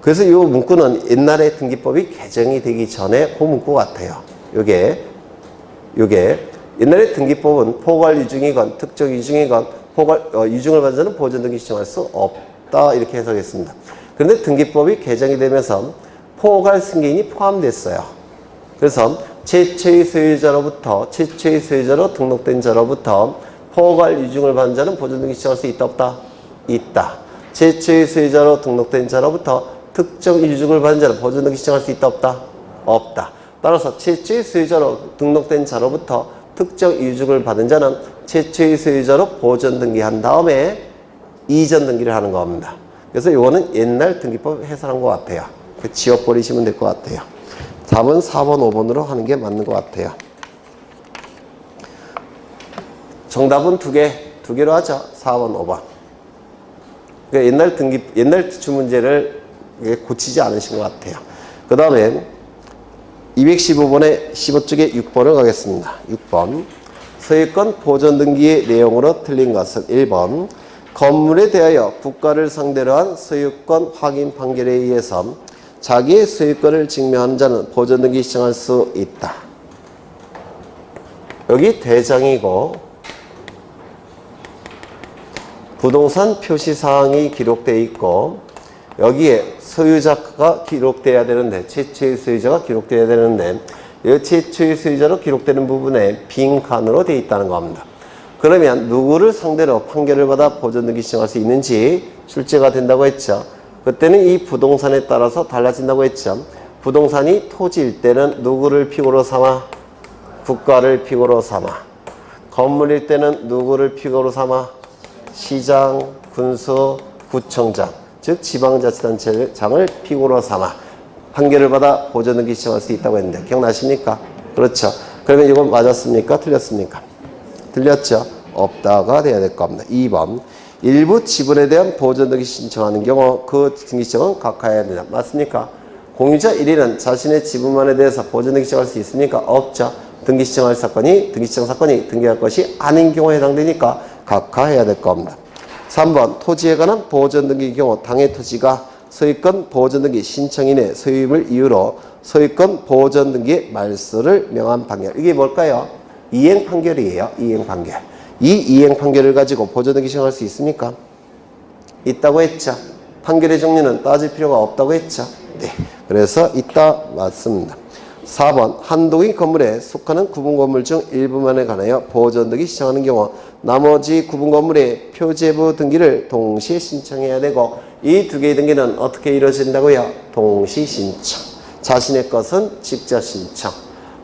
그래서 이 문구는 옛날에 등기법이 개정이 되기 전에 그 문구 같아요. 요게 옛날에 등기법은 포괄 유증이건 특정 유증이건 유증을 받은 자는 보존 등기 신청할 수 없다 이렇게 해석했습니다. 그런데 등기법이 개정이 되면서 포괄 승계인이 포함됐어요. 그래서 최초의 소유자로 등록된 자로부터 포괄 유증을 받은 자는 보존 등기 신청할 수 있다 없다? 있다. 최초의 소유자로 등록된 자로부터 특정 유증을 받은 자는 보존 등기 신청할 수 있다 없다? 없다. 따라서 최초의 소유자로 등록된 자로부터 특정 유증을 받은 자는 최초의 소유자로 보존 등기한 다음에 이전 등기를 하는 겁니다. 그래서 이거는 옛날 등기법 해설한 것 같아요. 지워버리시면 될 것 같아요. 답은 4번, 5번으로 하는 게 맞는 것 같아요. 정답은 두 개로 하죠. 4번, 5번. 그러니까 옛날 기출문제를 고치지 않으신 것 같아요. 그 다음에 215번에 15쪽에 6번을 가겠습니다. 6번. 소유권 보존 등기의 내용으로 틀린 것은 1번. 건물에 대하여 국가를 상대로 한 소유권 확인 판결에 의해서 자기의 소유권을 증명하는 자는 보존 등기 신청할 수 있다. 여기 대장이고 부동산 표시사항이 기록되어 있고 여기에 소유자가 기록돼야 되는데 최초의 소유자가 기록돼야 되는데 이 최초의 소유자로 기록되는 부분에 빈칸으로 되어 있다는 겁니다. 그러면 누구를 상대로 판결을 받아 보존 등기 신청할 수 있는지 출제가 된다고 했죠. 그때는 이 부동산에 따라서 달라진다고 했죠. 부동산이 토지일 때는 누구를 피고로 삼아? 국가를 피고로 삼아. 건물일 때는 누구를 피고로 삼아? 시장, 군수, 구청장, 즉 지방자치단체장을 피고로 삼아 판결을 받아 보존 등기 신청할 수 있다고 했는데 기억나십니까? 그렇죠. 그러면 이건 맞았습니까? 틀렸습니까? 틀렸죠. 없다가 돼야 될 겁니다. 2번. 일부 지분에 대한 보존 등기 신청하는 경우 그 등기 신청은 각하해야 된다. 맞습니까? 공유자 1위는 자신의 지분만에 대해서 보존 등기 신청할 수 있습니까? 없죠. 등기 신청 사건이 등기할 것이 아닌 경우에 해당되니까 각하해야 될 겁니다. 3번. 토지에 관한 보존 등기의 경우 당해 토지가 소유권 보존 등기 신청인의 소유임을 이유로 소유권 보존 등기의 말소를 명한 판결. 이게 뭘까요? 이행 판결이에요. 이행 판결. 이 이행 판결을 가지고 보존 등기 신청할 수 있습니까? 있다고 했죠. 판결의 종류는 따질 필요가 없다고 했죠. 네. 그래서 있다 맞습니다. 4번. 한독인 건물에 속하는 구분 건물 중 일부만에 관하여 보존 등기 신청하는 경우 나머지 구분 건물의 표제부 등기를 동시에 신청해야 되고 이 두 개의 등기는 어떻게 이루어진다고요? 동시 신청. 자신의 것은 직접 신청.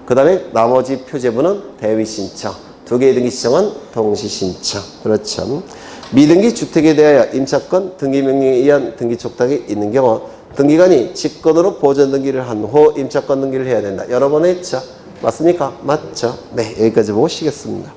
그 다음에 나머지 표제부는 대위 신청. 두 개의 등기 신청은 동시 신청. 그렇죠. 미등기 주택에 대하여 임차권 등기 명령에 의한 등기 촉탁이 있는 경우 등기관이 직권으로 보존 등기를 한 후 임차권 등기를 해야 된다. 여러 번 했죠. 맞습니까? 맞죠. 네, 여기까지 보고 쉬겠습니다.